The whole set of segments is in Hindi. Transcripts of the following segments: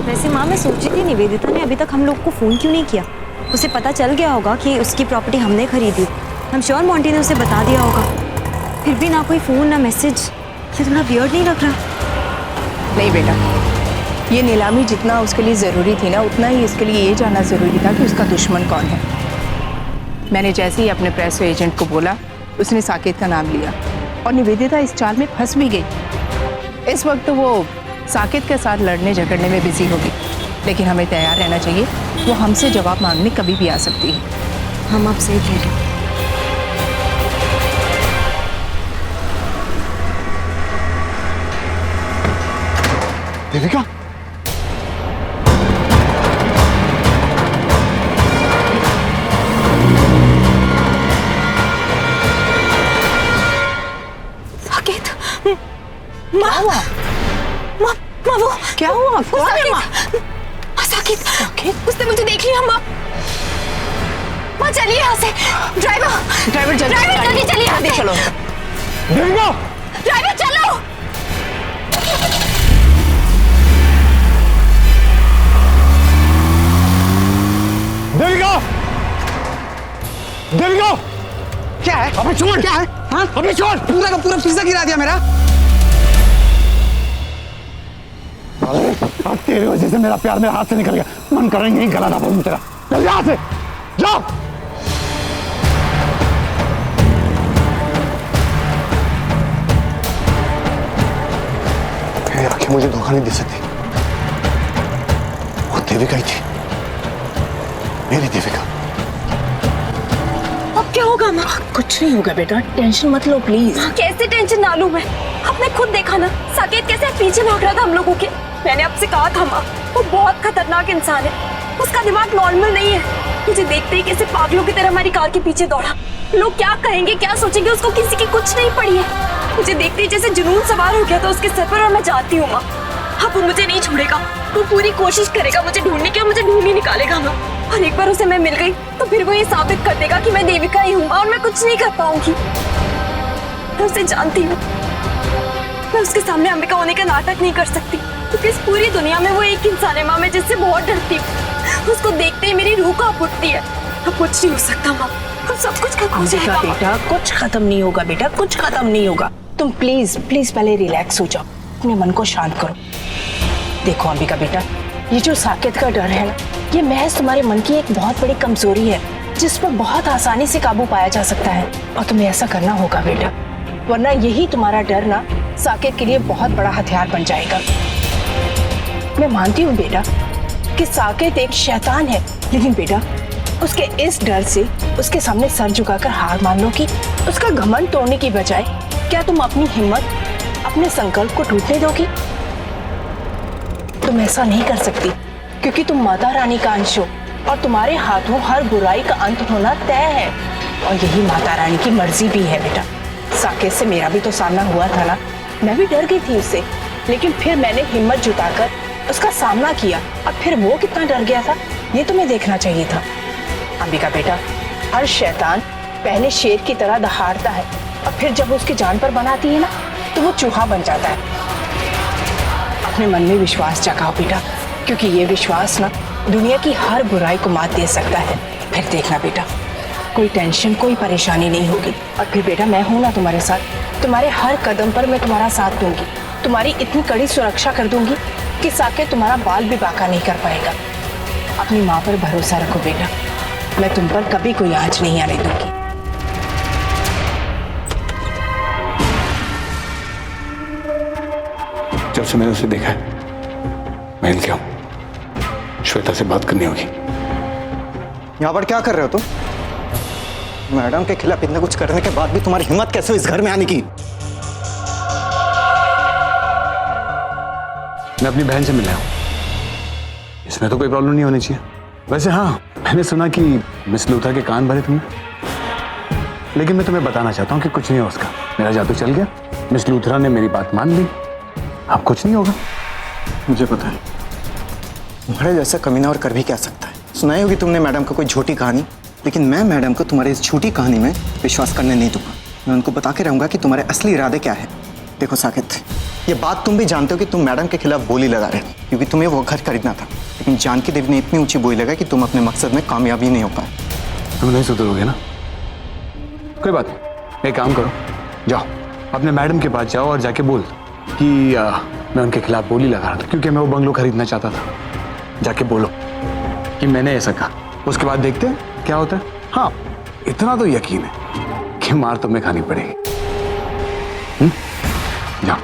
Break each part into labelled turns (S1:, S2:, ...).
S1: वैसे माँ, मैं सोची थी निवेदिता ने अभी तक हम लोग को फ़ोन क्यों नहीं किया। उसे पता चल गया होगा कि उसकी प्रॉपर्टी हमने खरीदी। हम श्योर मोंटी ने उसे बता दिया होगा। फिर भी ना कोई फ़ोन ना मैसेज, ये थोड़ा वियर्ड नहीं लग रहा?
S2: नहीं बेटा, ये नीलामी जितना उसके लिए ज़रूरी थी ना, उतना ही इसके लिए ये जानना ज़रूरी था कि उसका दुश्मन कौन है। मैंने जैसे ही अपने प्रेस एजेंट को बोला, उसने साकेत का नाम लिया और निवेदिता इस चाल में फंस भी गई। इस वक्त तो वो साकेत के साथ लड़ने झगड़ने में बिजी होगी, लेकिन हमें तैयार रहना चाहिए। वो हमसे जवाब मांगने कभी भी आ सकती है।
S1: हम आप सही कह रहे हैं।
S3: देविका,
S1: साकेत, माँ वो
S2: क्या हुआ? कौन है माँ?
S1: साकेत, उसने मुझे देख लिया माँ। माँ चलिए यहाँ से। ड्राइवर जल्दी चलिए यहाँ से।
S2: चलो
S3: देविका,
S1: ड्राइवर चलो।
S3: देविका, देविका,
S4: क्या है?
S3: अबे छोड़।
S4: क्या है? हाँ?
S3: अबे छोड़।
S4: पूरा का पूरा पिज्जा गिरा दिया मेरा।
S3: अब तेरी वजह से मेरा प्यार मेरे हाथ से निकल गया। मन कर रहा है यहीं गला दबा दूं तेरा। चल यहाँ से, जाओ। मेरी आंखें मुझे धोखा नहीं दे सकती। वो देविका ही थी, मेरी देविका।
S1: अब क्या होगा माँ?
S2: कुछ नहीं होगा बेटा, टेंशन मत लो प्लीज।
S1: कैसे टेंशन ना लूं मैं? आपने खुद देखा ना, साकेत कैसे पीछे भाग रहा था हम लोगों के। मैंने आपसे कहा था माँ, वो बहुत खतरनाक इंसान है। उसका दिमाग नॉर्मल नहीं है। मुझे देखते ही कैसे पागलों की तरह हमारी कार के पीछे दौड़ा। लोग क्या कहेंगे, क्या सोचेंगे, उसको किसी की कुछ नहीं पड़ी है। मुझे देखते ही जैसे जुनून सवार हो गया था उसके सर पर। और मैं जानती हूँ माँ, अब वो मुझे नहीं छोड़ेगा। वो पूरी कोशिश करेगा मुझे ढूंढने की और मुझे ढूंढ ही निकालेगा माँ। और एक बार उसे मैं मिल गई तो फिर वो ये साबित कर देगा कि मैं देविका ही हूँ और मैं कुछ नहीं कर पाऊंगी। मैं उसे जानती हूँ। मैं उसके सामने अंबिका होने का नाटक नहीं कर सकती, क्योंकि इस पूरी दुनिया में वो एक इंसान है माँ, मैं जिससे बहुत डरती हूँ। उसको देखते ही मेरी रूह कांप उठती है। अब कुछ नहीं हो सकता माँ, अब सब कुछ खत्म हो जाएगा।
S2: बेटा कुछ खत्म नहीं होगा, बेटा कुछ खत्म नहीं होगा। तुम प्लीज प्लीज पहले रिलैक्स हो जाओ, अपने मन को शांत करो। देखो अंबिका बेटा, ये जो साकेत का डर है ना, ये महज तुम्हारे मन की एक बहुत बड़ी कमजोरी है, जिस पर बहुत आसानी से काबू पाया जा सकता है। और तुम्हें ऐसा करना होगा बेटा, वरना यही तुम्हारा डर ना साकेत के लिए बहुत बड़ा हथियार बन जाएगा। मैं मानती हूँ बेटा कि साकेत एक शैतान है, लेकिन बेटा उसके इस डर से उसके सामने सर झुकाकर हार मान लो कि उसका घमंड तोड़ने की बजाय क्या तुम अपनी हिम्मत, अपने संकल्प को टूटने दोगी? तुम ऐसा नहीं कर सकती, क्योंकि तुम माता रानी का अंश हो और तुम्हारे हाथों हर बुराई का अंत होना तय है। और यही माता रानी की मर्जी भी है बेटा। साकेत से मेरा भी तो सामना हुआ था ना, मैं भी डर गई थी उससे, लेकिन फिर मैंने हिम्मत जुटाकर उसका सामना किया और फिर वो कितना डर गया था, ये तुम्हें देखना चाहिए था। अंबिका बेटा, हर शैतान पहले शेर की तरह दहाड़ता है और फिर जब उसकी जान पर बनाती है ना, तो वो चूहा बन जाता है। अपने मन में विश्वास जगाओ बेटा, क्योंकि ये विश्वास ना दुनिया की हर बुराई को मात दे सकता है। फिर देखना बेटा, कोई टेंशन, कोई परेशानी नहीं होगी। और फिर बेटा मैं हूं ना तुम्हारे साथ, तुम्हारे हर कदम पर मैं तुम्हारा साथ दूंगी, तुम्हारी इतनी कड़ी सुरक्षा कर दूंगी कि साकेत तुम्हारा बाल भी बांका नहीं कर पाएगा। अपनी माँ पर भरोसा रखो बेटा, मैं तुम पर कभी कोई आँच नहीं आने दूंगी।
S3: जब से मैंने उसे देखा है, मैं इनके हूं। श्वेता से बात करनी होगी।
S4: यहाँ पर क्या कर रहे हो तुम? मैडम के खिलाफ इतना कुछ करने के बाद भी तुम्हारी हिम्मत कैसे हुई इस घर में आने की?
S3: मैं अपनी बहन से मिल रहा हूं, इसमें तो कोई प्रॉब्लम नहीं होनी चाहिए। वैसे हाँ, मैंने सुना कि मिस लूथरा के कान भरे तुमने, लेकिन मैं तुम्हें बताना चाहता हूँ कि कुछ नहीं है उसका। मेरा जादू चल गया, मिस लूथरा ने मेरी बात मान ली, अब कुछ नहीं होगा।
S4: मुझे पता है तुम्हारे जैसा कमीना और कर भी क्या सकता है। सुनाई होगी तुमने मैडम को कोई झूठी कहानी, लेकिन मैं मैडम को तुम्हारी इस झूठी कहानी में विश्वास करने नहीं दूंगा। मैं उनको बता के रहूंगा कि तुम्हारे असली इरादे क्या है। देखो साकेत, ये बात तुम भी जानते हो कि तुम मैडम के खिलाफ बोली लगा रहे थे क्योंकि तुम्हें वो घर खरीदना था, लेकिन जानकी देवी ने इतनी ऊंची बोली लगाई कि तुम अपने मकसद में कामयाबी नहीं हो पाए।
S3: तुम नहीं सुधरोगे ना? कोई बात नहीं, एक काम करो, जाओ अपने मैडम के पास जाओ और जाके बोल कि मैं उनके खिलाफ बोली लगा रहा था क्योंकि मैं वो बंगलो खरीदना चाहता था। जाके बोलो कि मैंने ऐसा कहा, उसके बाद देखते हैं क्या होता है। हाँ, इतना तो यकीन है कि मार तुम्हें खानी पड़ेगी। जाओ।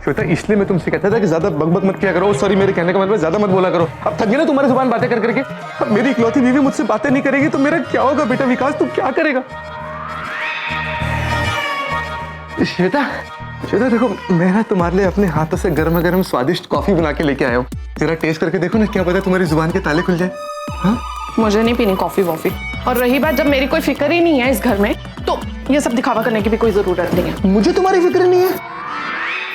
S5: श्वेता, इसलिए मैं तुमसे कहता था कि ज्यादा बकबक मत किया करो। सॉरी, मेरे कहने का मतलब ज्यादा मत बोला करो। अब थक गई ना तुम्हारी जुबान बातें कर करके। अब मेरी इकलौती बीवी मुझसे बातें नहीं करेगी तो मेरा क्या होगा बेटा? विकास तू क्या करेगा? श्वेता, श्वेता देखो, मैं ना तुम्हारे लिए अपने हाथों से गर्मा गर्म स्वादिष्ट कॉफी बना के लेके आया हूँ। जरा टेस्ट करके देखो ना, क्या पता तुम्हारी जुबान के ताले खुल जाए। हाँ,
S6: मुझे नहीं पीनी कॉफी वॉफी। और रही बात, जब मेरी कोई फिक्र ही नहीं है इस घर में, तो ये सब दिखावा करने की भी कोई जरूरत नहीं है।
S5: मुझे तुम्हारी फिक्र नहीं है?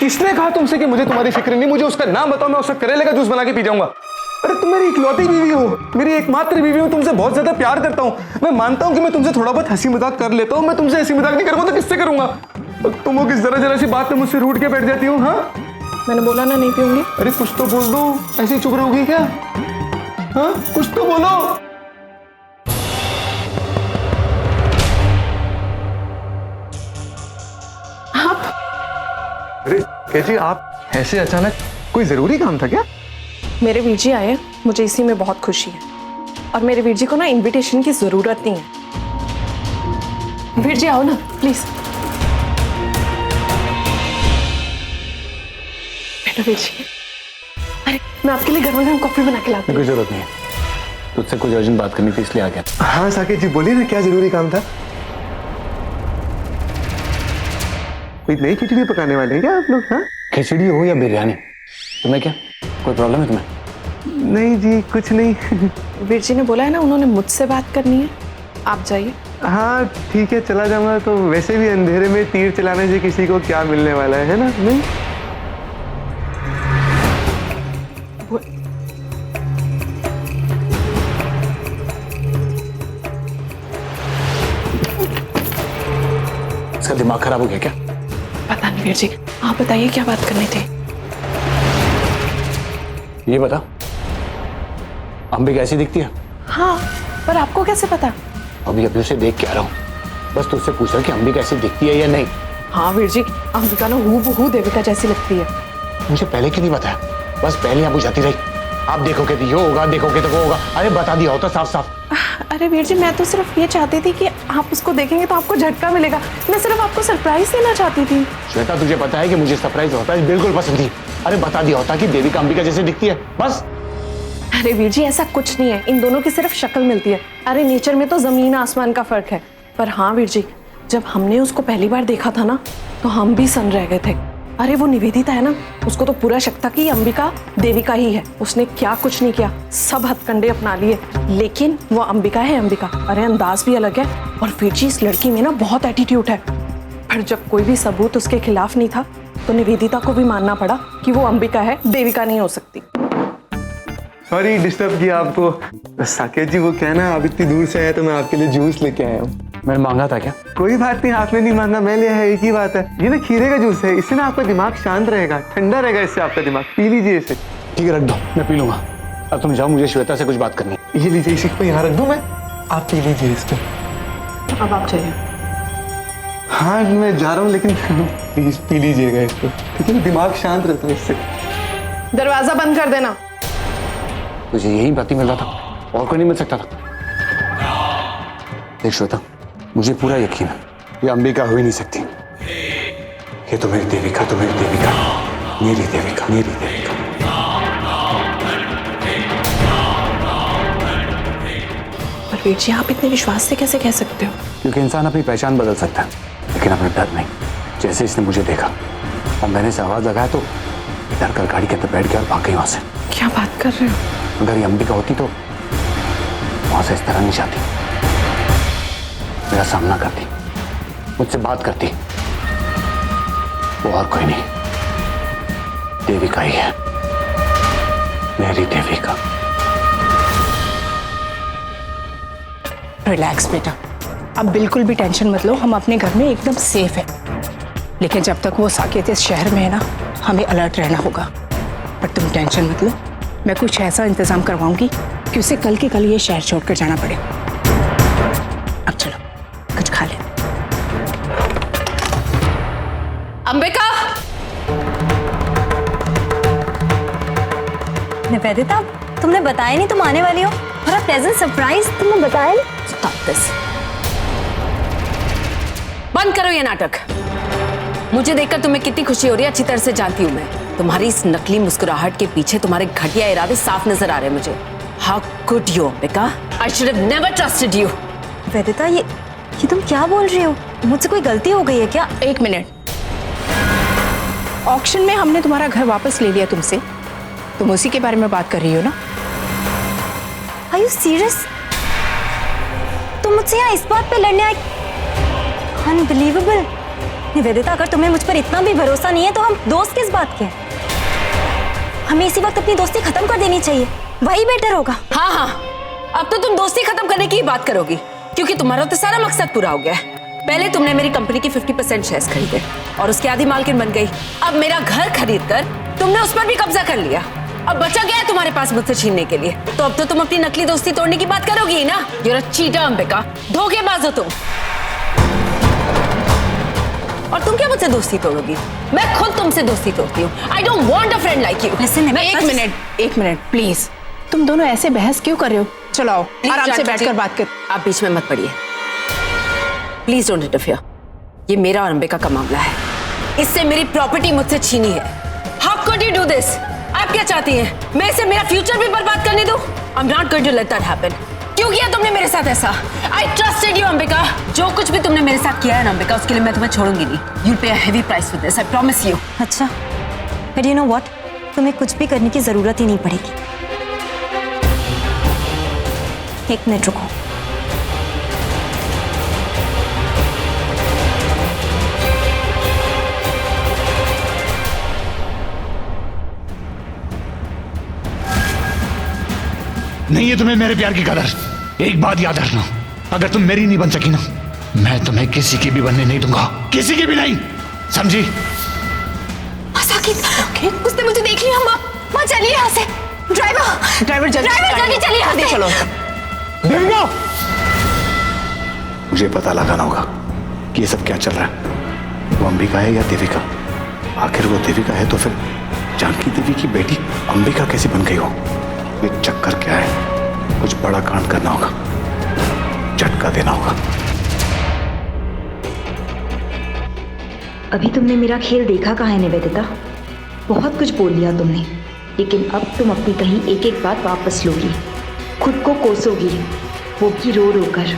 S5: किसने कहा तुमसे कि मुझे तुम्हारी फिक्र नहीं? मुझे उसका नाम बताओ, मैं उसका करेले का जूस बना के पी जाऊंगा। अरे तुम मेरी इकलौती बीवी हो, मेरी एकमात्र बीवी हो, तुमसे बहुत ज्यादा प्यार करता हूँ। मैं मानता हूँ कि मैं तुमसे थोड़ा बहुत हंसी मजाक कर लेता हूँ। मैं तुमसे हंसी मजाक नहीं करूंगा तो किससे करूंगा? तुम वो किस जरा जरा सी बात में मुझसे रूठ के बैठ जाती हो। हाँ,
S6: मैंने बोला ना नहीं पीऊंगी।
S5: अरे कुछ तो बोल दो, ऐसी चुप रहोगी क्या? हाँ, कुछ तो बोलो।
S6: आप
S5: अरे कैसी आप ऐसे अचानक? कोई जरूरी काम था क्या?
S6: मेरे वीर जी आए, मुझे इसी में बहुत खुशी है। और मेरे वीर जी को ना इनविटेशन की जरूरत नहीं है। वीर जी आओ ना प्लीज। बैठो वीर जी। अरे मैं आपके लिए गर्मा गर्म कॉफी बना के लाती हूँ।
S3: कोई जरूरत नहीं है, तुझसे कुछ अर्जेंट बात करनी थी इसलिए आ गया।
S5: हाँ साकेत जी, बोलिए ना, क्या जरूरी काम था? कोई नई खिचड़ी पकाने वाले हैं क्या आप लोग? हाँ,
S3: खिचड़ी हो या बिरयानी, तुम्हें क्या कोई प्रॉब्लम है तुम्हें?
S5: नहीं जी, कुछ नहीं।
S6: वीर जी ने बोला है ना, उन्होंने मुझसे बात करनी है, आप जाइए।
S5: हाँ ठीक है, चला जाऊंगा। तो वैसे भी अंधेरे में तीर चलाने से किसी को क्या मिलने वाला है ना? नहीं,
S3: इसका दिमाग खराब हो गया क्या?
S6: पता नहीं वीर जी, आप बताइए क्या बात करनी थी।
S3: ये बता, अम्बी कैसी दिखती है?
S6: हाँ, पर आपको कैसे पता?
S3: अभी अभी उसे देख के आ रहा हूँ, बस तुझसे पूछ रहा कि अम्बी कैसी दिखती है या नहीं।
S6: हाँ वीर जी, अंबिका ना हूबहू देविका जैसी लगती है।
S3: मुझे पहले क्यों नहीं बताया? बस पहले आप बुझाती रही, आप देखोगे तो ये होगा, देखोगे तो वो होगा। अरे बता दिया होता साफ साफ।
S6: अरे वीर जी, मैं तो सिर्फ ये चाहती थी कि आप उसको देखेंगे तो आपको झटका मिलेगा। मैं सिर्फ आपको सरप्राइज देना चाहती थी।
S3: श्वेता, तुझे पता है कि मुझे सरप्राइज होता है बिल्कुल पसंद थी। अरे बता दिया होता कि देविका अंबिका जैसे दिखती है, बस।
S6: अरे वीर जी, ऐसा कुछ नहीं है, इन दोनों की सिर्फ शक्ल मिलती है। अरे नेचर में तो जमीन आसमान का फर्क है। पर हाँ वीर जी, जब हमने उसको पहली बार देखा था ना, तो हम भी सन रह गए थे। अरे वो निवेदिता है ना, उसको तो पूरा शक था कि अंबिका देविका ही है। उसने क्या कुछ नहीं किया, सब हथकंडे अपना लिए, लेकिन वो अंबिका है अंबिका। अरे अंदाज भी अलग है। और वीर जी, इस लड़की में ना बहुत एटीट्यूड है। पर जब कोई भी सबूत उसके खिलाफ नहीं था, तो निवेदिता को भी मानना पड़ा कि वो अंबिका है, देविका नहीं हो सकती।
S5: सॉरी डिस्टर्ब किया आपको। साकेत जी, वो क्या है ना, आप इतनी दूर से आए तो मैं आपके लिए जूस लेके आया हूँ।
S3: मैंने मांगा था क्या?
S5: कोई बात नहीं, आपने नहीं मांगा, मैं ले आया, एक ही बात है। ये ना खीरे का जूस है, इससे ना आपका दिमाग शांत रहेगा, ठंडा रहेगा इससे आपका दिमाग। पी लीजिए इसे।
S3: ठीक है, रख दो, मैं पी लूंगा। अब तुम जाओ, मुझे श्वेता से कुछ बात करनी है।
S5: ये लीजिए, इसी को यहाँ रख दूँ मैं, आप पी लीजिए इसको।
S6: अब आप चाहिए?
S5: हाँ मैं जा रहा हूँ, लेकिन प्लीज पी लीजिएगा इसको, ठीक है? दिमाग शांत रहता है इससे।
S6: दरवाजा बंद कर देना।
S3: तुझे यही पति मिल रहा था, और कोई नहीं मिल सकता था। देख श्वेता, मुझे पूरा यकीन है ये अंबिका हो ही नहीं सकती। ये तो मेरी देविका, तो मेरी देविका, मेरी देविका, मेरी देविका।
S6: पर वीर जी, आप इतने विश्वास से कैसे कह सकते हो?
S3: क्योंकि इंसान अपनी पहचान बदल सकता है, लेकिन अपना डर नहीं। जैसे इसने मुझे देखा और मैंने इसे आवाज लगाया तो डर कर गाड़ी के अंदर बैठ गया और भाग गई वहां से।
S6: क्या बात कर रहे हो?
S3: अगर ये अंबिका होती तो वहां से इस तरह नहीं जाती, मेरा सामना करती, मुझसे बात करती। वो और कोई नहीं, देविका ही है, मेरी देविका।
S2: रिलैक्स बेटा, अब बिल्कुल भी टेंशन मत लो, हम अपने घर में एकदम सेफ है। लेकिन जब तक वो साकेत इस शहर में है ना, हमें अलर्ट रहना होगा। पर तुम टेंशन मत लो, मैं कुछ ऐसा इंतजाम करवाऊंगी कि उसे कल के कल ये शहर छोड़कर जाना पड़े। अब चलो कुछ खा ले।
S6: अंबिका,
S1: निवेदिता, तुमने बताया नहीं तुम आने वाली हो, और प्लेजेंट सरप्राइज तुमने बताया नहीं।
S6: Stop this. बंद करो ये नाटक। मुझे देखकर तुम्हें कितनी खुशी हो रही है अच्छी तरह से जानती हूँ मैं। तुम्हारी इस नकली मुस्कुराहट के पीछे तुम्हारे घटिया इरादे साफ नजर आ रहे हैं मुझे। How could you, Ambika? I should have never trusted you.
S1: Nivedita, ये तुम क्या बोल रही हो? मुझसे कोई गलती हो गई है क्या?
S2: एक मिनट, ऑक्शन में हमने तुम्हारा घर वापस ले लिया तुमसे, तुम उसी के बारे में बात कर रही हो ना?
S1: Are you serious? तुम मुझसे यहाँ इस बात पे लड़ने आई? Unbelievable. निवेदिता, अगर तुम्हें मुझ पर इतना भी भरोसा नहीं है तो हम दोस्त किस बात के हैं? हमें इसी वक्त अपनी दोस्ती खत्म कर देनी चाहिए, वही बेटर होगा।
S6: हाँ हाँ, अब तो तुम दोस्ती खत्म करने की ही बात करोगी, क्योंकि तुम्हारा तो सारा मकसद पूरा हो गया है। पहले तुमने मेरी कंपनी की 50% शेयर्स खरीदे और उसकी आधी मालकिन बन गई। अब मेरा घर खरीद कर तुमने उस पर भी कब्जा कर लिया। अब बचा गया है तुम्हारे पास मुझसे छीनने के लिए। तो अब तो तुम अपनी नकली दोस्ती तोड़ने की बात करोगी ही ना? You're a cheater, अंबिका, धोखेबाज हो तुम। और तुम क्या मुझसे दोस्ती तोड़ोगी? मैं खुद तुमसे दोस्ती तोड़ती हूँ। I don't want a friend like you.
S1: Listen,
S2: एक मिनट प्लीज, तुम दोनों ऐसे बहस क्यों कर रहे हो? चलो आओ, आराम से बैठकर बात कर।
S6: आप बीच में मत पड़िए, प्लीज डोंट इंटरफियर। ये मेरा और अंबिका का मामला है, इससे मेरी प्रॉपर्टी मुझसे छीनी है। How could you do this? आप क्या चाहती हैं? मैं इसे मेरा फ्यूचर भी बर्बाद करने दूं? I'm not going to let that happen. क्यों किया तुमने मेरे साथ ऐसा? I trusted you, Ambika. जो कुछ भी तुमने मेरे साथ किया है ना अंबिका, उसके लिए मैं तुम्हें छोड़ूंगी नहीं। You'll pay a heavy price for this, I promise you.
S1: अच्छा, but you know what? तुम्हें कुछ भी करने की जरूरत ही नहीं पड़ेगी। एक मिनट रुको।
S3: नहीं है तुम्हें मेरे प्यार की कदर। एक बात याद रखना, अगर तुम मेरी नहीं बन सकी ना, मैं तुम्हें किसी की भी बनने नहीं दूंगा, किसी की भी नहीं, समझी?
S1: साकिब, उसने मुझे देख लिया। माँ चलिए यहाँ से। ड्राइवर जल्दी चलिए यहाँ से।
S2: चलो।
S3: देविका, मुझे पता लगाना होगा कि ये सब क्या चल रहा है। वो अंबिका है या देविका? आखिर वो देविका है तो फिर जानकी देवी की बेटी अंबिका कैसे बन गई हो? ये चक्कर क्या है? कुछ बड़ा कांड करना होगा, झटका देना होगा।
S7: अभी तुमने मेरा खेल देखा कहाँ है निवेदिता? बहुत कुछ बोल लिया तुमने, लेकिन अब तुम अपनी कहीं एक एक बात वापस लोगी, खुद को कोसोगी, वो भी रो रो कर।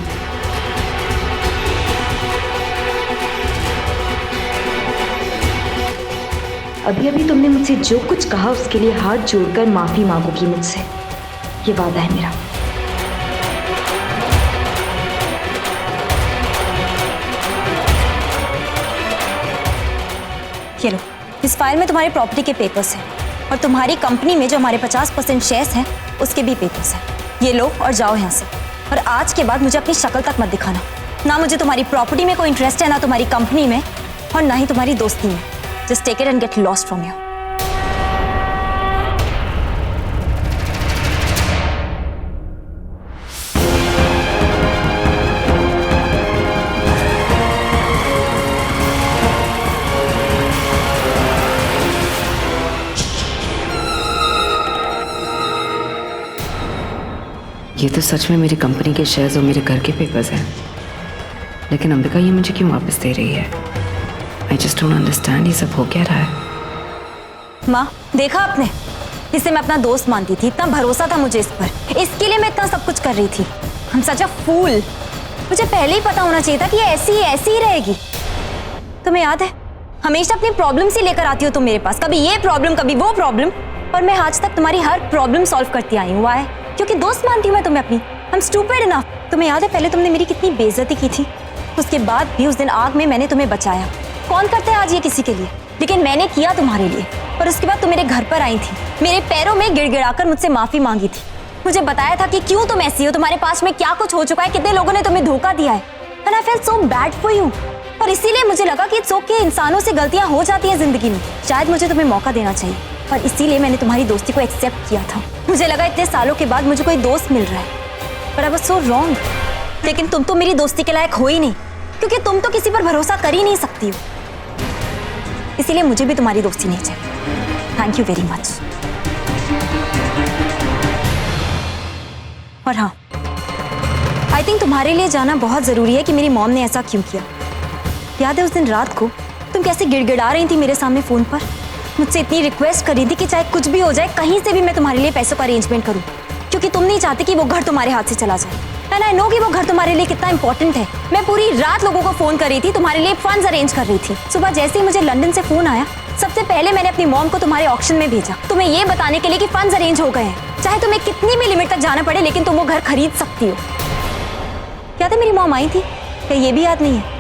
S7: अभी अभी तुमने मुझसे जो कुछ कहा उसके लिए हाथ जोड़कर माफी मांगोगी मुझसे, ये वादा है मेरा।
S1: ये लो, इस फाइल में तुम्हारी प्रॉपर्टी के पेपर्स हैं और तुम्हारी कंपनी में जो हमारे 50% शेयर्स हैं उसके भी पेपर्स हैं। ये लो और जाओ यहाँ से। और आज के बाद मुझे अपनी शक्ल तक मत दिखाना। ना मुझे तुम्हारी प्रॉपर्टी में कोई इंटरेस्ट है, ना तुम्हारी कंपनी में, और ना ही तुम्हारी दोस्ती में। Just take it and get lost from here.
S6: ये तो सच में मेरी कंपनी के शेयर्स और मेरे घर के पेपर्स हैं, लेकिन अंबिका ये मुझे क्यों वापस दे रही है? I just don't understand, ये सब हो क्या रहा है?
S1: माँ, देखा आपने, इसे मैं अपना दोस्त मानती थी, इतना भरोसा था मुझे इस पर, इसके लिए मैं इतना सब कुछ कर रही थी। हम सच अ फूल। मुझे पहले ही पता होना चाहिए था कि ये ऐसी ही रहेगी। तुम्हें याद है, हमेशा अपनी प्रॉब्लम्स ही लेकर आती हो तुम मेरे पास, कभी ये प्रॉब्लम कभी वो प्रॉब्लम, और मैं आज तक तुम्हारी हर प्रॉब्लम सॉल्व करती आई हूँ। वाई? क्योंकि दोस्त मानती हूँ मैं तुम्हें अपनी। हम स्टूपिड इनफ। तुम्हें याद है पहले तुमने मेरी कितनी बेइज्जती की थी, उसके बाद भी उस दिन आग में मैंने तुम्हें बचाया। कौन करते हैं आज ये किसी के लिए, लेकिन मैंने किया तुम्हारे लिए। और उसके बाद तुम मेरे घर पर आई थी, मेरे पैरों में गिड़गिड़ाकर मुझसे माफी मांगी थी, मुझे बताया था कि क्यों तुम ऐसी हो, तुम्हारे पास में क्या कुछ हो चुका है, कितने लोगों ने तुम्हें धोखा दिया है। And I felt so bad for you. और इसीलिए मुझे लगा कि इट्स ओके, इंसानों से गलतियां हो जाती हैं जिंदगी में, शायद मुझे तुम्हें मौका देना चाहिए। और इसीलिए मैंने तुम्हारी दोस्ती को एक्सेप्ट किया था। मुझे लगा इतने सालों के बाद मुझे कोई दोस्त मिल रहा है, पर आई वाज सो रॉन्ग। लेकिन तुम तो मेरी दोस्ती के लायक हो ही नहीं, क्योंकि तुम तो किसी पर भरोसा कर ही नहीं सकती हो। इसीलिए मुझे भी तुम्हारी दोस्ती नहीं चाहिए। Thank you very much. और हाँ, आई थिंक तुम्हारे लिए जाना बहुत जरूरी है कि मेरी मॉम ने ऐसा क्यों किया। याद है उस दिन रात को तुम कैसे गिड़गिड़ा रही थी मेरे सामने फोन पर, मुझसे इतनी रिक्वेस्ट करी थी कि चाहे कुछ भी हो जाए, कहीं से भी मैं तुम्हारे लिए पैसों का अरेंजमेंट करूं, क्योंकि तुम नहीं चाहती कि वो घर तुम्हारे हाथ से चला जाए। एंड आई नो कि वो घर तुम्हारे लिए कितना इंपॉर्टेंट है। मैं पूरी रात लोगों को फोन कर रही थी, तुम्हारे लिए फंड्स अरेंज कर रही थी। सुबह जैसे ही मुझे लंदन से फोन आया, सबसे पहले मैंने अपनी मॉम को तुम्हारे ऑक्शन में भेजा, तुम्हें ये बताने के लिए कि फंड्स अरेंज हो गए हैं। चाहे तुम्हें कितनी भी लिमिट तक जाना पड़े, लेकिन तुम वो घर खरीद सकती हो। याद है मेरी मॉम आई थी, क्या ये भी याद नहीं है?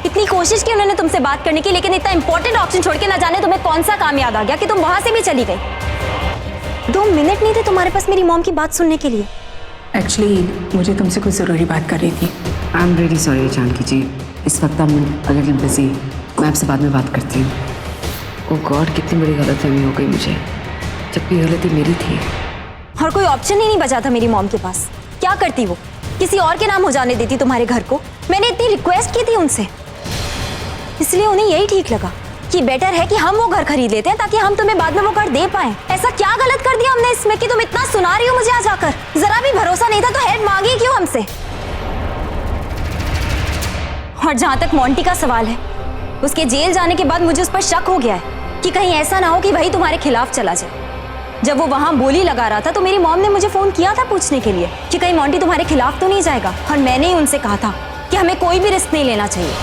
S1: इतनी कोशिश की उन्होंने तुमसे बात करने की, लेकिन इतना इंपॉर्टेंट ऑप्शन छोड़ के ना जाने तुम्हें कौन सा काम याद आ गया कि तुम वहां से भी चली गई। 2 मिनट नहीं थे तुम्हारे पास मेरी मॉम की बात सुनने के लिए।
S2: एक्चुअली मुझे तुमसे कुछ ज़रूरी बात कर रही थी।
S8: I am really sorry Janki ji, इस वक्त I am a little busy, मैं आपसे बाद में बात करती हूँ। ओह गॉड, कितनी बड़ी गलतफहमी हो गई मुझे, जबकि गलती मेरी थी।
S1: और कोई ऑप्शन ही नहीं बचा था मेरी मॉम के पास। क्या करती वो, किसी और के नाम हो जाने देती तुम्हारे घर को? मैंने इतनी रिक्वेस्ट की थी उनसे, इसलिए उन्हें यही ठीक लगा कि बेटर है कि हम वो घर खरीद लेते हैं, ताकि हम तुम्हें बाद में वो घर दे पाएं। ऐसा क्या गलत कर दिया हमने इसमें कि तुम इतना सुना रही हो मुझे आज आकर? जरा भी भरोसा नहीं था तो हेल्प मांगी क्यों हमसे? और जहां तक मोंटी का सवाल है, उसके जेल जाने के बाद मुझे उस पर शक हो गया है कि कहीं ऐसा ना हो कि भाई तुम्हारे खिलाफ चला जाए। जब वो वहां बोली लगा रहा था तो मेरी मॉम ने मुझे फोन किया था पूछने के लिए कि कहीं मोंटी तुम्हारे खिलाफ तो नहीं जाएगा। और मैंने ही उनसे कहा था कि हमें कोई भी रिस्क नहीं लेना चाहिए,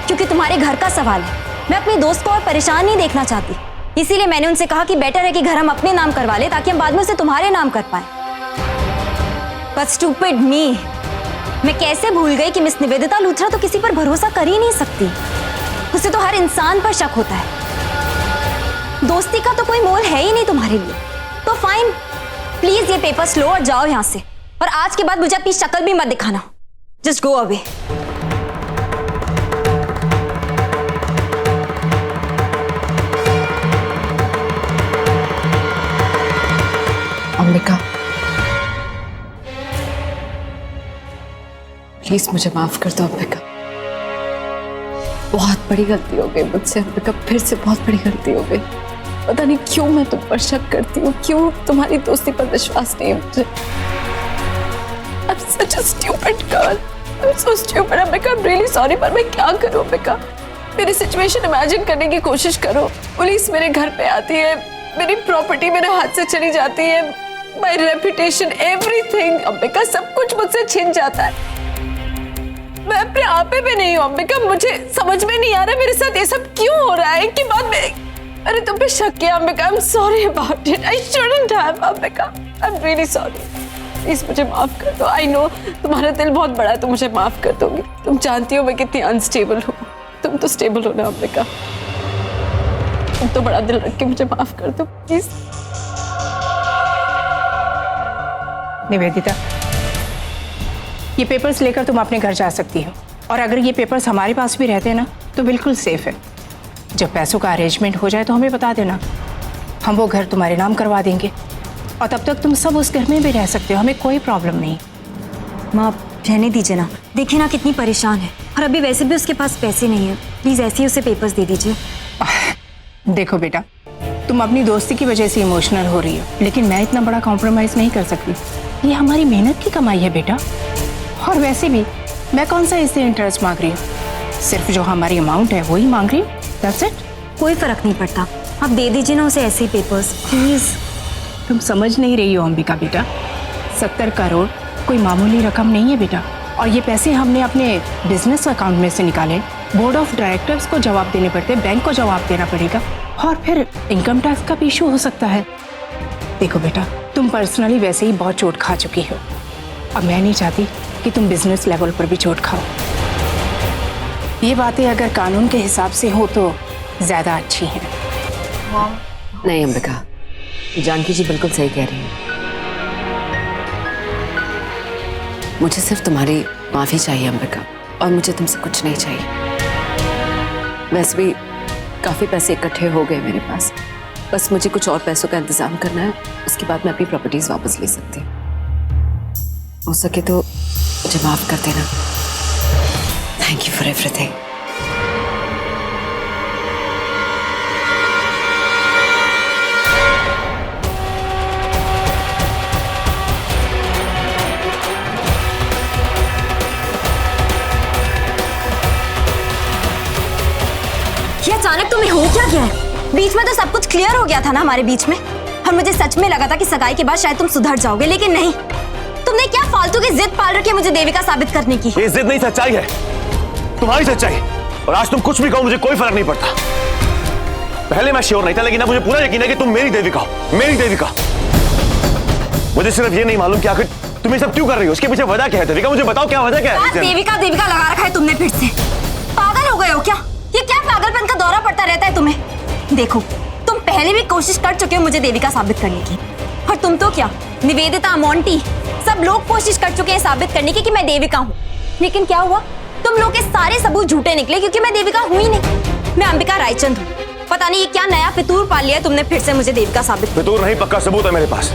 S1: क्योंकि तुम्हारे घर का सवाल है। मैं अपनी दोस्त को और परेशान नहीं देखना चाहती, इसीलिए मैंने उनसे कहा कि बेटर है कि घर हम अपने नाम करवा ले, ताकि हम बाद में उसे तुम्हारे नाम कर पाए। बट स्टूपिड मी, मैं कैसे भूल गई कि मिस निवेदिता लूथरा तो किसी पर भरोसा कर ही नहीं सकती। उसे तो हर इंसान पर शक होता है। दोस्ती का तो कोई मोल है ही नहीं तुम्हारे लिए। तो फाइन, प्लीज ये पेपर्स लो और जाओ यहाँ से, और आज के बाद मुझे अपनी शक्ल भी मत दिखाना। Just go away.
S8: Ambika, please मुझे माफ कर दो अंबिका, बहुत बड़ी गलती हो गई मुझसे अंबिका, फिर से बहुत बड़ी गलती हो गई। पता नहीं क्यों मैं तुम पर शक करती हूँ, क्यों तुम्हारी दोस्ती पर विश्वास नहीं है मुझे। I'm such a stupid girl. I'm so stupid Ambika, I'm really sorry, पर मैं क्या करूँ अंबिका? मेरी सिचुएशन इमेजिन करने की कोशिश करो। पुलिस मेरे घर पे आती है, मेरी प्रॉपर्टी मेरे हाथ से चली जाती है, माई रेपुटेशन, एवरीथिंग अंबिका, सब कुछ मुझसे छिन जाता है। मैं अपने आप पे भी नहीं हूँ अंबिका, मुझे समझ में नहीं आ रहा मेरे साथ ये सब क्यों हो रहा है। कि बाद में अरे तुम पे शक किया Ambika, I am sorry about it, I shouldn't have Ambika, I am really sorry, please मुझे माफ कर दो। आई नो तुम्हारा दिल बहुत बड़ा है, तुम मुझे माफ कर दोगी। तुम जानती हो मैं कितनी अनस्टेबल हूँ, तुम तो स्टेबल हो ना अंबिका, तुम तो बड़ा दिल रख के मुझे माफ कर दो प्लीज।
S2: निवेदिता, ये पेपर्स लेकर तुम अपने घर जा सकती हो, और अगर ये पेपर्स हमारे पास भी रहते हैं ना तो बिल्कुल सेफ है। जब पैसों का अरेंजमेंट हो जाए तो हमें बता देना, हम वो घर तुम्हारे नाम करवा देंगे, और तब तक तुम सब उस घर में भी रह सकते हो, हमें कोई प्रॉब्लम नहीं।
S1: माँ रहने दीजिए ना, देखिए ना कितनी परेशान है, और अभी वैसे भी उसके पास पैसे नहीं है। प्लीज ऐसे ही उसे पेपर्स दे दीजिए।
S2: देखो बेटा, तुम अपनी दोस्ती की वजह से इमोशनल हो रही हो, लेकिन मैं इतना बड़ा कॉम्प्रोमाइज़ नहीं कर सकती। ये हमारी मेहनत की कमाई है बेटा, और वैसे भी मैं कौन सा इससे इंटरेस्ट मांग रही हूँ, सिर्फ जो हमारी अमाउंट है वही मांग रही हूँ, दैट्स इट।
S1: कोई फर्क नहीं पड़ता, आप दे दीजिए ना उसे ऐसे ही पेपर्स प्लीज।
S2: तुम समझ नहीं रही हो अंबिका बेटा, 70 करोड़ कोई मामूली रकम नहीं है बेटा, और ये पैसे हमने अपने बिजनेस अकाउंट में से निकाले। बोर्ड ऑफ डायरेक्टर्स को जवाब देने पड़ते, बैंक को जवाब देना पड़ेगा, और फिर इनकम टैक्स का भी इशू हो सकता है। देखो बेटा, तुम पर्सनली वैसे ही बहुत चोट खा चुकी हो, अब मैं नहीं चाहती कि तुम बिजनेस लेवल पर भी चोट खाओ। ये बातें अगर कानून के हिसाब से हो तो ज्यादा अच्छी हैं।
S8: नहीं अंबिका, जानकी जी बिल्कुल सही कह रही है, मुझे सिर्फ तुम्हारी माफी चाहिए अंबिका, और मुझे तुमसे कुछ नहीं चाहिए। वैसे भी काफी पैसे इकट्ठे हो गए मेरे पास, बस मुझे कुछ और पैसों का इंतजाम करना है, उसके बाद मैं अपनी प्रॉपर्टीज वापस ले सकती हूँ। हो सके तो मुझे माफ कर देना। Thank you for everything.
S1: ये अचानक तुम्हें हो क्या गया है? बीच में तो सब कुछ क्लियर हो गया था ना हमारे बीच में, और मुझे सच में लगा था कि सगाई के बाद शायद तुम सुधर जाओगे, लेकिन नहीं। तुमने क्या फालतू की जिद पाल रखी है मुझे देविका साबित करने की।
S9: ये जिद नहीं, सच्चाई है, तुम्हारी सच्चाई। और आज तुम कुछ भी कहो मुझे कोई फर्क नहीं पड़ता। पहले मैं श्योर नहीं था, लेकिन अब मुझे पूरा यकीन है कि तुम मेरी देविका हो, मेरी देविका। मुझे सिर्फ ये नहीं मालूम कि आखिर तुम ये सब क्यों कर रही हो, उसके पीछे वजह क्या है? देविका मुझे बताओ, क्या वजह क्या है?
S1: देविका देविका लगा रखा है तुमने फिर से। पागल हो गए हो क्या? ये क्या पागलपन का दौरा पड़ता रहता है तुम्हें? देखो, तुम पहले भी कोशिश कर चुके हो मुझे देविका साबित करने की, और तुम तो क्या, निवेदिता, मोंटी, सब लोग कोशिश कर चुके हैं साबित करने की कि मैं देविका हूँ, लेकिन क्या हुआ? तुम लोग के सारे सबूत झूठे निकले, क्योंकि मैं देविका हूँ ही नहीं। मैं अंबिका रायचंद हूँ। पता नहीं ये क्या नया फितूर पाल लिया है तुमने फिर से मुझे देविका साबित।
S9: फितूर नहीं, पक्का सबूत है मेरे पास,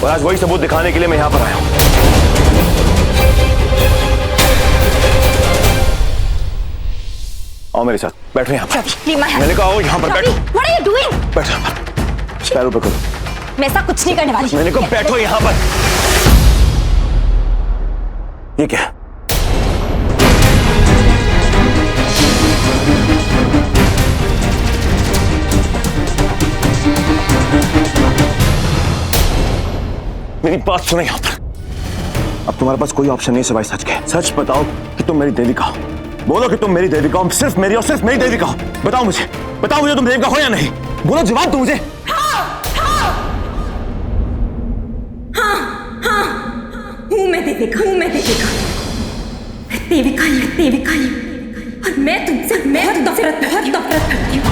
S9: और आज वही सबूत दिखाने के लिए मैं यहाँ पर आया हूँ। आओ मेरे साथ, बैठो यहाँ पर। मैंने कहा आओ यहाँ पर बैठो।
S1: What are you doing?
S9: बैठो यहाँ पर, पैरों पे करो।
S1: मैं ऐसा कुछ नहीं करने वाली।
S9: मैंने कहा बैठो यहाँ पर। ये क्या है? मेरी बात सुनो यहाँ पर। अब तुम्हारे पास कोई ऑप्शन नहीं सिवाय सच के। सच बताओ कि तुम मेरी देविका हो। बोलो कि तुम मेरी देविका हो, सिर्फ मेरी और सिर्फ मेरी देविका हो। बताओ मुझे तुम देविका हो या नहीं? बोलो, जवाब दो मुझे।
S1: हूँ मैं देविका, देविका ही, और मैं तुमसे बहुत नफरत करती हूँ।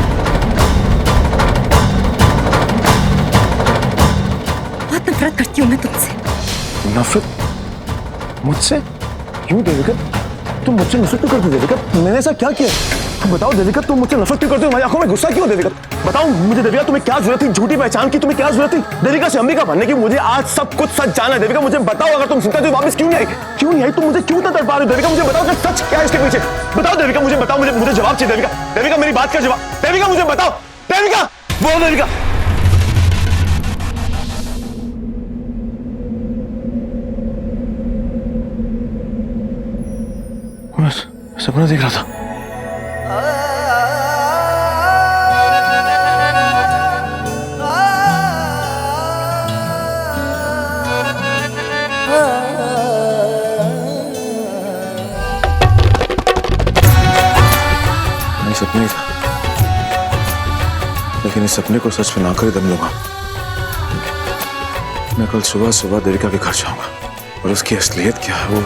S1: बहुत नफरत करती हूँ मैं तुमसे।
S9: नफरत? मुझसे? क्यों देविका? तुम मुझसे नफरत क्यों करती हो देविका? मैंने ऐसा क्या किया? तुम बताओ देविका, तुम मुझसे नफरत क्यों करती हो? हमारी आंखों में गुस्सा क्यों देविका? बताओ मुझे देविका, तुम्हें क्या जरूरत थी झूठी पहचान की? तुम्हें क्या जरूरत थी देविका से अंबिका बनने की? मुझे आज सब कुछ सच जानना है देविका। मुझे बताओ, अगर तुम सुनते तो वापस क्यों नहीं आई? तुम मुझे क्यों तड़पा रही हो देविका? मुझे बताओ कि सच क्या है इसके पीछे। बताओ देविका, मुझे बताओ, मुझे जवाब चाहिए देविका। देविका, मेरी बात का जवाब। देविका, मुझे बताओ। देविका, बोलो देविका। सपना देख रहा था। नहीं, सपना ही था, लेकिन इस सपने को सच बना कर दम लूंगा। मैं कल सुबह सुबह देविका के घर जाऊंगा और उसकी असलियत क्या है वो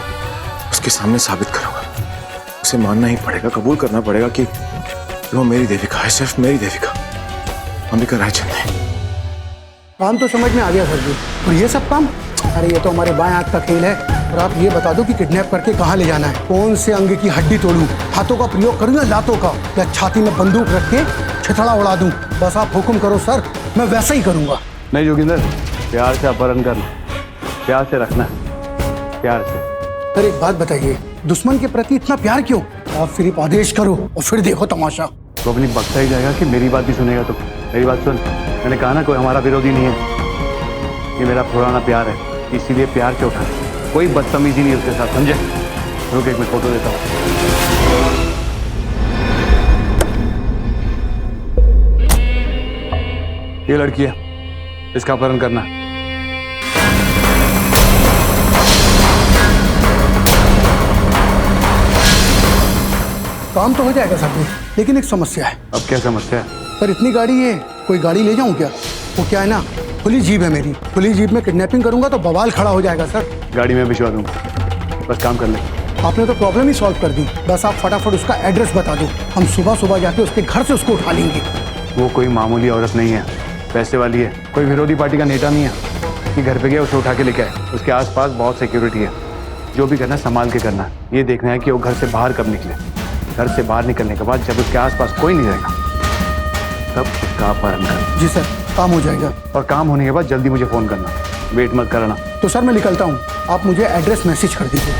S9: उसके सामने साबित करूंगा। उसे मानना ही पड़ेगा, कबूल करना पड़ेगा कि वो मेरी देविका है, सिर्फ मेरी देविका, अंबिका रायचंद है।
S10: काम तो समझ में आ गया सर जी, और ये सब काम? अरे ये तो हमारे बाएं हाथ का खेल है। और आप ये बता दो कि किडनैप करके कहाँ ले जाना है? कौन से अंग की हड्डी तोड़ूं? हाथों का प्रयोग करूं या लातों का? या छाती में बंदूक रख के छितड़ा उड़ा दूं? बस आप हुक्म करो सर, मैं वैसा ही करूंगा।
S3: नहीं जोगिंदर, प्यार से अपहरण करना, प्यार से रखना, प्यार से।
S10: सर एक बात बताइए, दुश्मन के प्रति इतना प्यार क्यों? आप सिर्फ आदेश करो और फिर देखो तमाशा।
S3: पब्लिक बकता ही जाएगा कि मेरी बात भी सुनेगा तो। मेरी बात सुन, मैंने कहा ना कोई हमारा विरोधी नहीं है, ये मेरा पुराना प्यार है, इसीलिए प्यार से उठा। कोई बदतमीजी नहीं उसके साथ, समझे? रुक एक मैं फोटो देता हूँ। ये लड़की है, इसका अपहरण करना है।
S10: काम तो हो जाएगा सर जी, लेकिन एक समस्या है।
S3: अब क्या समस्या है?
S10: सर इतनी गाड़ी है, कोई गाड़ी ले जाऊं क्या? वो क्या है ना, खुली जीप है मेरी, खुली जीप में किडनैपिंग करूंगा तो बवाल खड़ा हो जाएगा सर।
S3: गाड़ी में भिजवा दूंगा, बस काम कर ले।
S10: आपने तो प्रॉब्लम ही सॉल्व कर दी, बस आप फटाफट उसका एड्रेस बता दो, हम सुबह सुबह जाके उसके घर से उसको उठा लेंगे।
S3: वो कोई मामूली औरत नहीं है, पैसे वाली है, कोई विरोधी पार्टी का नेता नहीं है कि घर पे गया उसे उठा के लेके आए। उसके आसपास बहुत सिक्योरिटी है, जो भी करना है संभाल के करना है। ये देखना है कि वो घर से बाहर कब निकले। घर से बाहर निकलने के बाद जब उसके आसपास कोई नहीं रहेगा तब उसका अपहरण करना।
S10: जी सर, काम हो जाएगा।
S3: और काम होने के बाद जल्दी मुझे फोन करना, वेट मत करना।
S10: तो सर मैं निकलता हूँ, आप मुझे एड्रेस मैसेज कर दीजिए।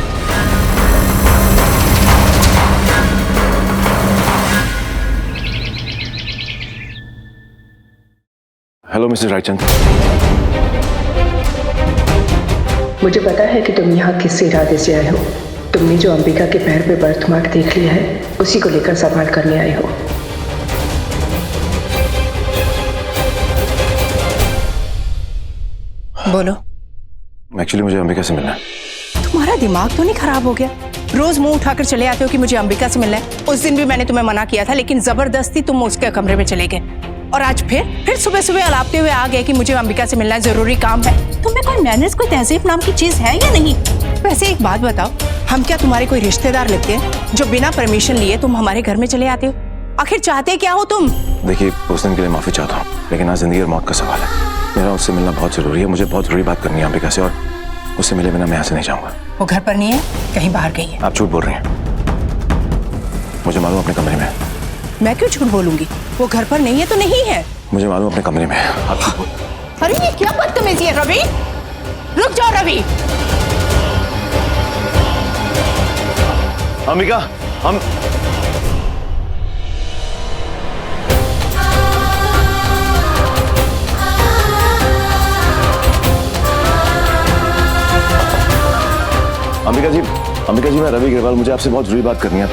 S9: Hello mister Raichand.
S2: मुझे पता है कि तुम यहाँ किस इरादे से आए हो। तुमने जो अंबिका के पैर पे बर्थमार्क देख लिया है उसी को लेकर सवाल करने आए हो। बोलो।
S9: एक्चुअली मुझे अंबिका से मिलना है।
S2: तुम्हारा दिमाग तो नहीं खराब हो गया? रोज मुंह उठाकर चले आते हो कि मुझे अंबिका से मिलना है। उस दिन भी मैंने तुम्हें मना किया था, लेकिन जबरदस्ती तुम उसके कमरे में चले गए। और आज फिर सुबह सुबह अलापते हुए आ गए कि मुझे अंबिका से मिलना है, जरूरी काम है। तुम्हें कोई मैनर्स, कोई तहजीब नाम की चीज है या नहीं? वैसे एक बात बताओ, हम क्या तुम्हारे कोई रिश्तेदार लगते हैं जो बिना परमिशन लिए तुम हमारे घर में चले आते हो? आखिर चाहते क्या हो तुम?
S9: देखिए, उस दिन के लिए माफी चाहता हूँ, लेकिन आज जिंदगी और मौत का सवाल है। मेरा उससे मिलना बहुत जरूरी है। मुझे बहुत जरूरी बात करनी है अंबिका से, और उससे मिले बिना मैं यहाँ से नहीं जाऊंगा।
S2: वो घर पर नहीं है, कहीं बाहर गई है।
S9: आप झूठ बोल रही हैं। मुझे मालूम अपने कमरे में है।
S2: मैं क्यों झूठ बोलूंगी? वो घर पर नहीं है तो नहीं है।
S9: मुझे मालूम अपने कमरे में है। आप झूठ बोल।
S2: अरे ये क्या बदतमीजी है रवि? रुक जाओ रवि।
S9: अंबिका, हम अंबिका जी मैं रवि अग्रवाल, मुझे आपसे बहुत जरूरी बात करनी है।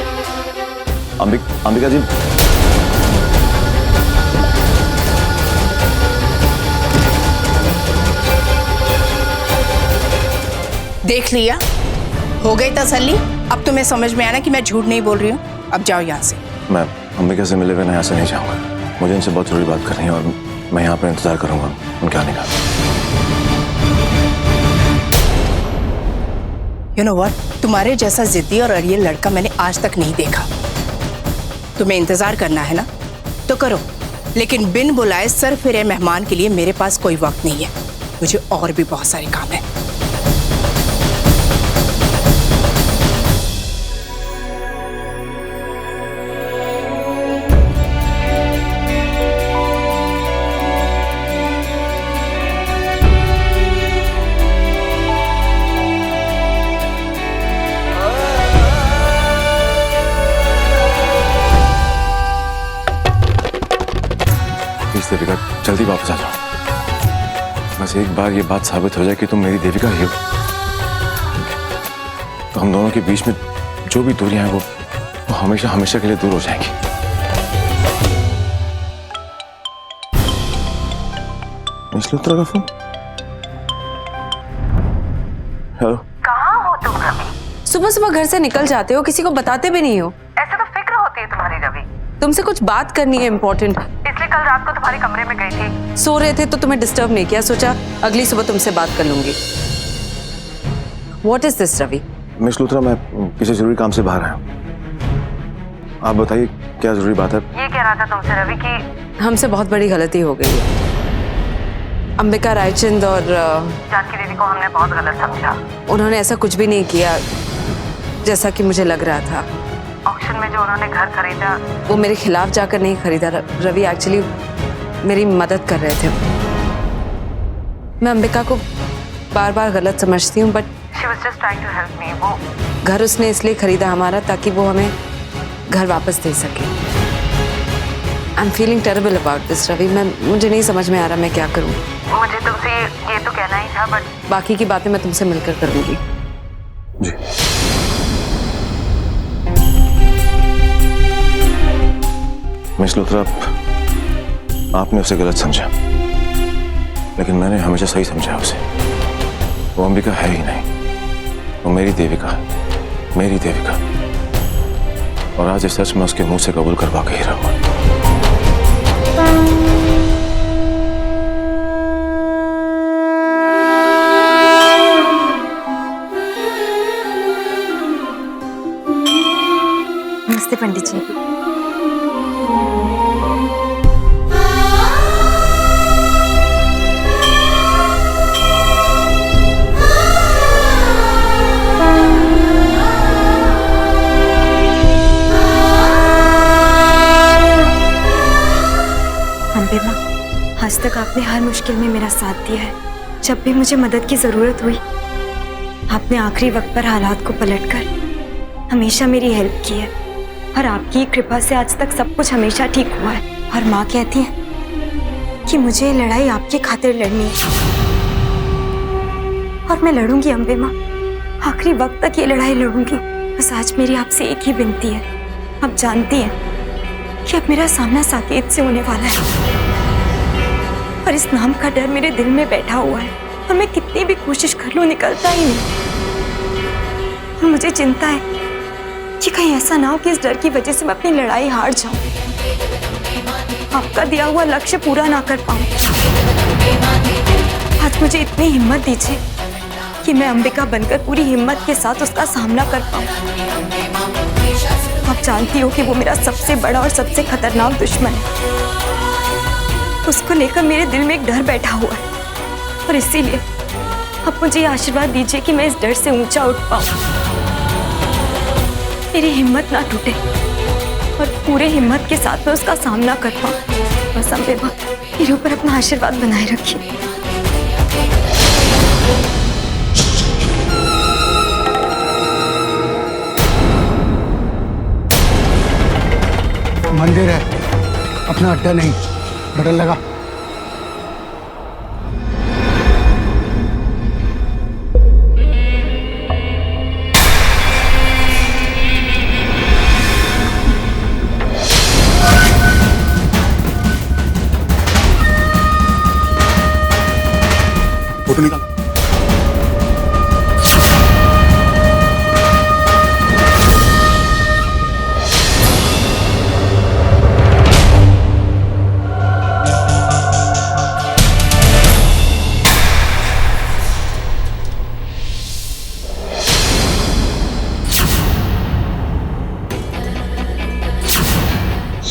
S9: अंबिका जी,
S2: देख लिया, हो गई तसल्ली। अब तुम्हें समझ में आना कि मैं झूठ नहीं बोल रही हूँ। अब जाओ यहाँ से।
S9: मैं अंबिका से मिले बिना यहाँ से नहीं जाऊंगा। मुझे इनसे बहुत जरूरी बात करनी है और मैं यहाँ पर इंतजार करूंगा उनके आने का।
S2: You know what? तुम्हारे जैसा जिद्दी और अड़ियल लड़का मैंने आज तक नहीं देखा। तुम्हें इंतजार करना है ना, तो करो, लेकिन बिन बुलाए सर फिरे मेहमान के लिए मेरे पास कोई वक्त नहीं है। मुझे और भी बहुत सारे काम है।
S9: देविका, जल्दी वापस आ जाओ। बस एक बार ये बात साबित हो जाए कि तुम मेरी देविका ही हो, तो हम दोनों के बीच में जो भी दूरियां हैं वो हमेशा हमेशा के लिए दूर हो जाएंगी। इसलिए उत्तरा का फोन। हेलो।
S11: कहाँ हो तुम रवि?
S8: सुबह सुबह घर से निकल जाते हो, किसी को बताते भी नहीं हो।
S11: ऐसे तो फिक्र होती है तुम्हारी रवि।
S8: तुमसे कुछ बात करनी है इम्पोर्टेंट।
S11: इसलिए कल रात को तुम्हारे कमरे में गई थी।
S8: सो रहे थे तो तुम्हें डिस्टर्ब नहीं किया, सोचा अगली सुबह तुमसे बात कर लूंगी। What is this, Ravi?
S9: Miss Luthra, मैं किसी जरूरी काम से बाहर आया हूँ। आप बताइए क्या जरूरी बात है?
S11: ये कह रहा था तुमसे रवि कि
S8: हमसे बहुत बड़ी गलती हो गई है। अंबिका रायचंद और
S11: जानकी दीदी को हमने बहुत गलत समझा।
S8: उन्होंने ऐसा कुछ भी नहीं किया जैसा कि मुझे लग रहा था।
S11: ऑक्शन में जो उन्होंने घर खरीदा
S8: वो मेरे खिलाफ जाकर नहीं खरीदा। रवि एक्चुअली मेरी मदद कर रहे थे। मैं अंबिका को बार बार गलत समझती हूँ, but
S11: she was just trying to help me. वो
S8: घर उसने इसलिए खरीदा हमारा ताकि वो हमें घर वापस दे सके। I am feeling terrible about this Ravi. मुझे नहीं समझ में आ रहा मैं क्या करूँ।
S11: मुझे तुमसे ये तो कहना ही था, बट
S8: बाकी की बातें मैं तुमसे मिलकर कर लूंगी।
S9: जी। मिस लूथरा, आपने उसे गलत समझा, लेकिन मैंने हमेशा सही समझा उसे। वो अंबिका है ही नहीं, वो मेरी देविका है, मेरी देविका। और आज इस सच में उसके मुंह से कबूल करवा के ही रहूंगा।
S1: नमस्ते पंडित जी। अम्बे माँ, आज तक आपने हर मुश्किल में मेरा साथ दिया है। जब भी मुझे मदद की जरूरत हुई, आपने आखिरी वक्त पर हालात को पलटकर हमेशा मेरी हेल्प की है। और आपकी कृपा से आज तक सब कुछ हमेशा ठीक हुआ है। और माँ कहती है कि मुझे ये लड़ाई आपकी खातिर लड़नी है, और मैं लड़ूंगी अम्बे माँ, आखिरी वक्त तक ये लड़ाई लड़ूंगी। बस आज मेरी आपसे एक ही विनती है, आप जानती हैं कि अब मेरा सामना साकेत से होने वाला है, और इस नाम का डर मेरे दिल में बैठा हुआ है, और मैं कितनी भी कोशिश कर लूं निकलता ही नहीं। और मुझे चिंता है कि कहीं ऐसा ना हो कि इस डर की वजह से मैं अपनी लड़ाई हार जाऊं, आपका दिया हुआ लक्ष्य पूरा ना कर पाऊं। आज मुझे इतनी हिम्मत दीजिए कि मैं अंबिका बनकर पूरी हिम्मत के साथ उसका सामना कर पाऊं। आप जानती हो कि वो मेरा सबसे बड़ा और सबसे खतरनाक दुश्मन है। उसको लेकर मेरे दिल में एक डर बैठा हुआ है, और इसीलिए आप मुझे आशीर्वाद दीजिए कि मैं इस डर से ऊंचा उठ पाऊं, मेरी हिम्मत ना टूटे, और पूरे हिम्मत के साथ मैं उसका सामना कर पाऊं। बस अम्बे माँ, मेरे ऊपर अपना आशीर्वाद बनाए रखिए।
S10: मंदिर है, अपना अड्डा नहीं। बटन लगा।
S3: फोटो निकाल।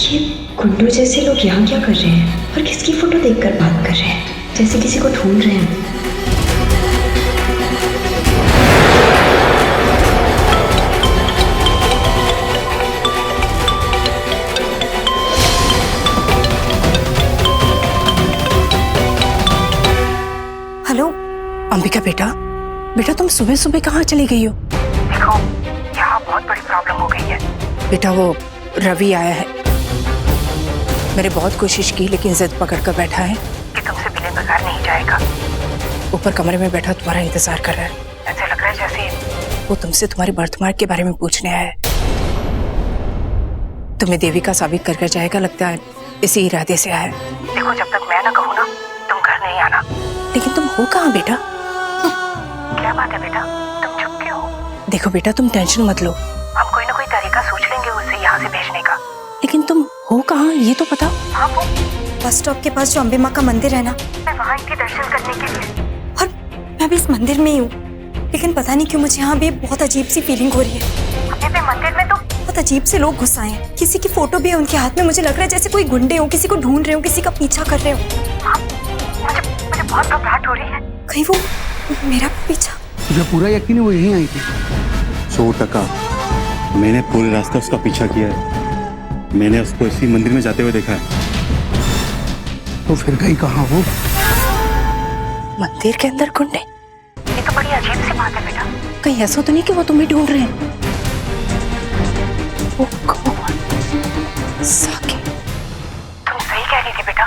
S7: ये गुंडों जैसे लोग यहाँ क्या कर रहे हैं, और किसकी फोटो देखकर बात कर रहे हैं, जैसे किसी को ढूंढ रहे हैं।
S1: हेलो
S2: अंबिका बेटा, बेटा तुम सुबह सुबह कहाँ चली गई हो?
S11: देखो, यहाँ बहुत बड़ी प्रॉब्लम हो गई है।
S2: बेटा वो रवि आया है, मैंने बहुत कोशिश की लेकिन जिद पकड़ कर बैठा है
S11: कि तुमसे मिले बगैर नहीं जाएगा।
S2: ऊपर कमरे में बैठा तुम्हारा इंतजार कर रहा है।
S11: ऐसे लग रहा है जैसे
S2: वो तुमसे तुम्हारे बर्थमार्क के बारे में पूछने आया है। तुम्हें देवी का साबित कर कर जाएगा, लगता है इसी इरादे से आया है।
S11: देखो, जब तक मैं ना कहूँ ना, तुम घर नहीं आना।
S2: लेकिन तुम हो कहाँ बेटा?
S11: क्या बात है बेटा, तुम चुप क्यों हो?
S2: देखो बेटा, तुम टेंशन मत लो,
S11: हम कोई ना कोई तरीका सोच लेंगे उसे यहाँ से भेजने का।
S2: लेकिन तुम हो कहाँ ये तो पता।
S11: हाँ, वो
S1: बस स्टॉप के पास जो अम्बे माँ का मंदिर है ना,
S11: मैं वहाँ इनके दर्शन करने के लिए।
S1: और मैं भी इस मंदिर में ही हूँ, लेकिन पता नहीं क्यों मुझे यहाँ भी बहुत अजीब सी फीलिंग हो रही है।
S11: अभी भी मंदिर में तो
S1: बहुत अजीब से लोग घुस आए हैं, किसी की फोटो भी है उनके हाथ में। मुझे लग रहा है जैसे कोई गुंडे हो, किसी को ढूंढ रहे हो, किसी का पीछा कर रहे हो।
S11: हाँ, मुझे बहुत घबराहट हो रही है।
S1: कहीं वो मेरा पीछा।
S10: तुझे पूरा यकीन है वो यहीं आई थी?
S3: 100% मैंने पूरे रास्ते उसका पीछा किया है। मैंने उसको इसी मंदिर में जाते हुए देखा है।
S10: तो फिर गई कहाँ वो?
S2: मंदिर के अंदर गुंडे?
S11: ये तो बड़ी अजीब सी बात है बेटा।
S2: कहीं ऐसा तो नहीं कि वो तुम्हें ढूंढ रहे हैं? ओ गॉड, साकेत।
S11: तुम सही कह रही थी बेटा।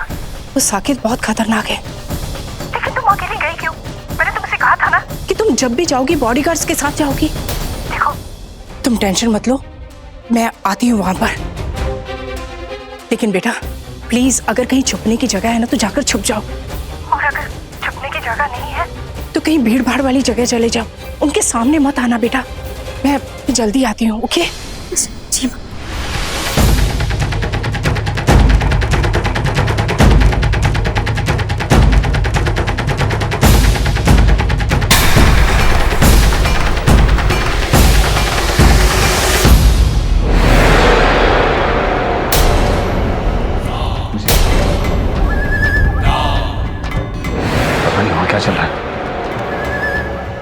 S2: वो साकेत बहुत खतरनाक है।
S11: लेकिन तुम अकेली गई क्यों? मैंने तुमसे कहा था ना
S2: कि तुम जब भी जाओगी बॉडीगार्ड्स के साथ जाओगी।
S11: देखो,
S2: तुम टेंशन मत लो, मैं आती हूँ वहां पर। लेकिन बेटा प्लीज, अगर कहीं छुपने की जगह है ना तो जाकर छुप जाओ।
S11: और अगर छुपने की जगह नहीं है
S2: तो कहीं भीड़ भाड़ वाली जगह चले जाओ, उनके सामने मत आना बेटा। मैं जल्दी आती हूँ, ओके?
S1: जी माँ।
S3: क्या चल रहा है?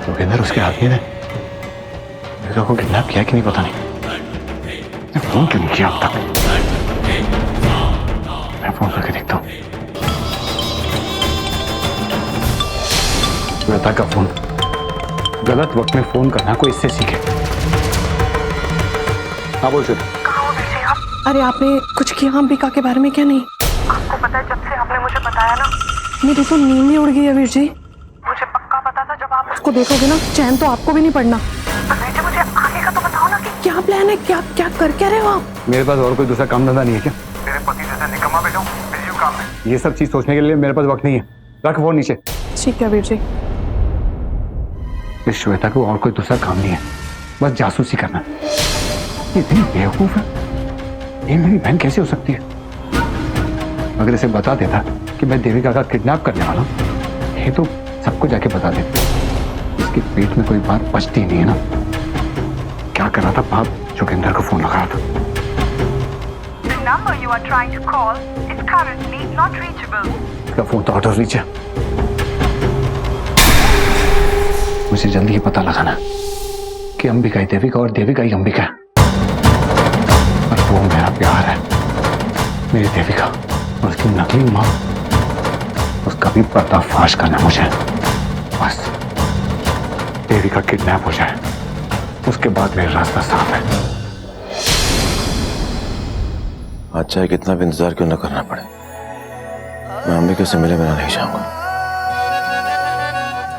S3: भूपेंद्र उसके आदमी ने मेरे को किडनैप किया कि नहीं पता नहीं। मैं फोन क्यों नहीं किया अब तक? मैं फोन करके देखता हूँ। श्वेता का फोन। गलत वक्त में फोन करना कोई इससे सीखे। हाँ बोल श्वेता।
S11: कहाँ हो बीरजी आप?
S6: अरे आपने कुछ किया अंबिका के बारे में क्या? नहीं,
S11: आपको पता है जब से आपने मुझे बताया ना,
S6: मेरी तो नींद ही उड़ गई है वीर जी।
S11: मुझे पक्का पता था जब आप
S6: उसको देखोगे ना चैन तो आपको भी नहीं पड़ना।
S11: बीर जी, मुझे आगे का तो बताओ ना कि
S6: क्या प्लान है? क्या क्या कर क्या रहे हो आप?
S3: मेरे पास और कोई दूसरा काम धंधा नहीं है क्या?
S11: मेरे पति जैसे निकम्मा बेटा बिजी काम है।
S3: ये सब चीज सोचने के लिए मेरे पास वक्त नहीं है। रख फोन नीचे।
S6: ठीक है वीर जी।
S3: इस श्वेता को और कोई दूसरा काम नहीं है, बस जासूसी करना। ये इतनी बेवकूफ है, ये मेरी बहन कैसे हो सकती है? अगर इसे बता देता कि मैं देविका का किडनैप करने वाला हूं, ये तो सबको जाके बता देती। इसके पेट में कोई बात बचती नहीं है ना। क्या कर रहा था बाप? जोगिंदर को फोन लगा रहा था।
S11: The number you are trying to call is currently not reachable.
S3: इसका फोन तो आउट ऑफ रीच है। मुझे जल्दी ही पता लगाना कि अंबिका ही देविका और देविका ही अंबिका है, और वो मेरा प्यार है। मेरी देविका और उसकी नकली माँ, उसका भी पर्दाफाश करना मुझे। बस देविका किडनैप हो जाए, उसके बाद मेरा रास्ता साफ है।
S9: आज चाहे कितना भी इंतजार क्यों न करना पड़े, मैं अंबिका से मिले बिना नहीं जाऊंगा।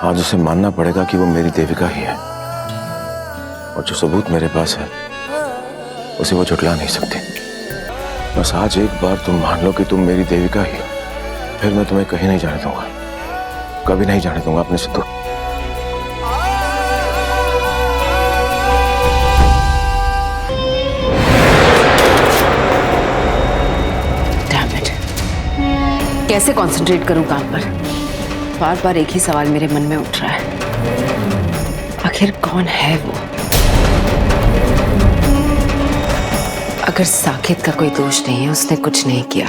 S9: आज उसे मानना पड़ेगा कि वो मेरी देविका ही है, और जो सबूत मेरे पास है उसे वो झुठला नहीं सकती। बस आज एक बार तुम मान लो कि तुम मेरी देविका ही हो, फिर मैं तुम्हें कहीं नहीं जाने दूंगा, कभी नहीं जाने दूंगा अपने से दूर।
S12: कैसे कंसंट्रेट करूं काम पर? बार बार एक ही सवाल मेरे मन में उठ रहा है, आखिर कौन है वो? अगर साकेत का कोई दोष नहीं है, उसने कुछ नहीं किया,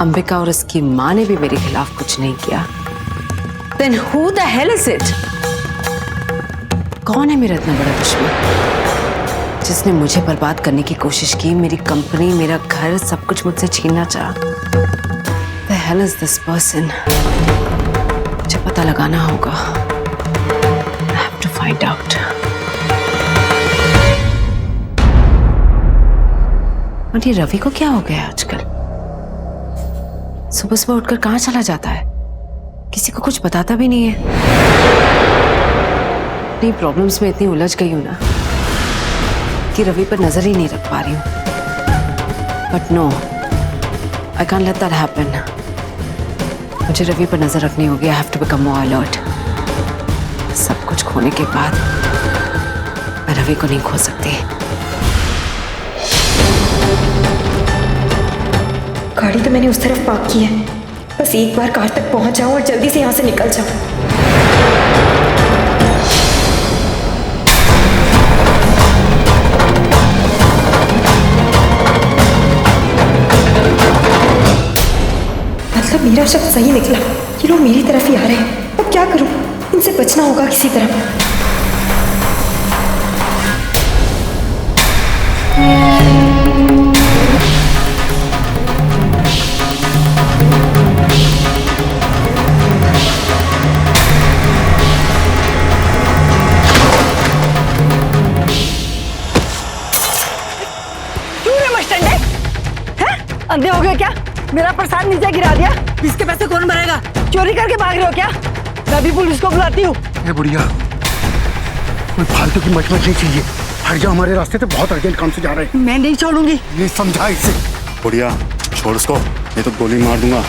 S12: अंबिका और उसकी मां ने भी मेरे खिलाफ कुछ नहीं किया, then who the hell is it? कौन है मेरा इतना बड़ा दुश्मन जिसने मुझे बर्बाद करने की कोशिश की, मेरी कंपनी, मेरा घर, सब कुछ मुझसे छीनना चाहा? The hell is this person? मुझे पता लगाना होगा। I have to find out. और ये रवि को क्या हो गया आजकल? सुबह सुबह उठकर कहाँ चला जाता है? किसी को कुछ बताता भी नहीं है। अपनी प्रॉब्लम्स में इतनी उलझ गई हूं ना कि रवि पर नजर ही नहीं रख पा रही हूं। But no, I can't let that happen. मुझे रवि पर नजर रखनी होगी। I have to become more alert. सब कुछ खोने के बाद मैं रवि को नहीं खो सकती।
S7: गाड़ी तो मैंने उस तरफ पार्क की है, बस एक बार कार तक पहुंच जाऊं और जल्दी से यहाँ से निकल जाऊं। मतलब मेरा शब्द सही निकला, ये लोग मेरी तरफ ही आ रहे हैं। अब क्या करूं? इनसे बचना होगा किसी तरह।
S1: अंधे हो गए क्या? मेरा प्रसाद नीचे गिरा दिया। इसके पैसे कौन भरेगा? चोरी करके भाग रहे हो क्या? मैं अभी पुलिस को बुलाती हूँ।
S10: ए बुढ़िया, कोई फालतू की मचमच नहीं चाहिए। हट जाओ हमारे रास्ते से, बहुत अर्जेंट काम से जा रहे हैं।
S1: मैं नहीं छोड़ूंगी।
S10: ये समझा इसे।
S3: बुढ़िया छोड़ उसको, ये तो गोली मार दूंगा।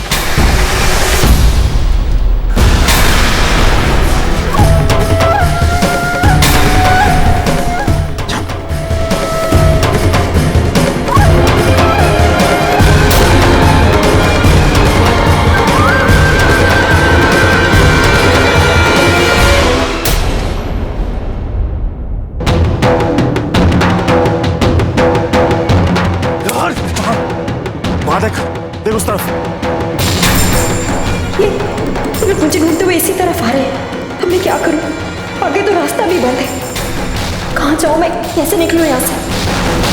S9: देख उस तरफ।
S7: ये मुझे ढूंढते हुए इसी तरफ आ रहे हैं। अब मैं क्या करूं? आगे तो रास्ता भी बंद है। कहाँ जाऊं मैं? कैसे निकलूं यहाँ से?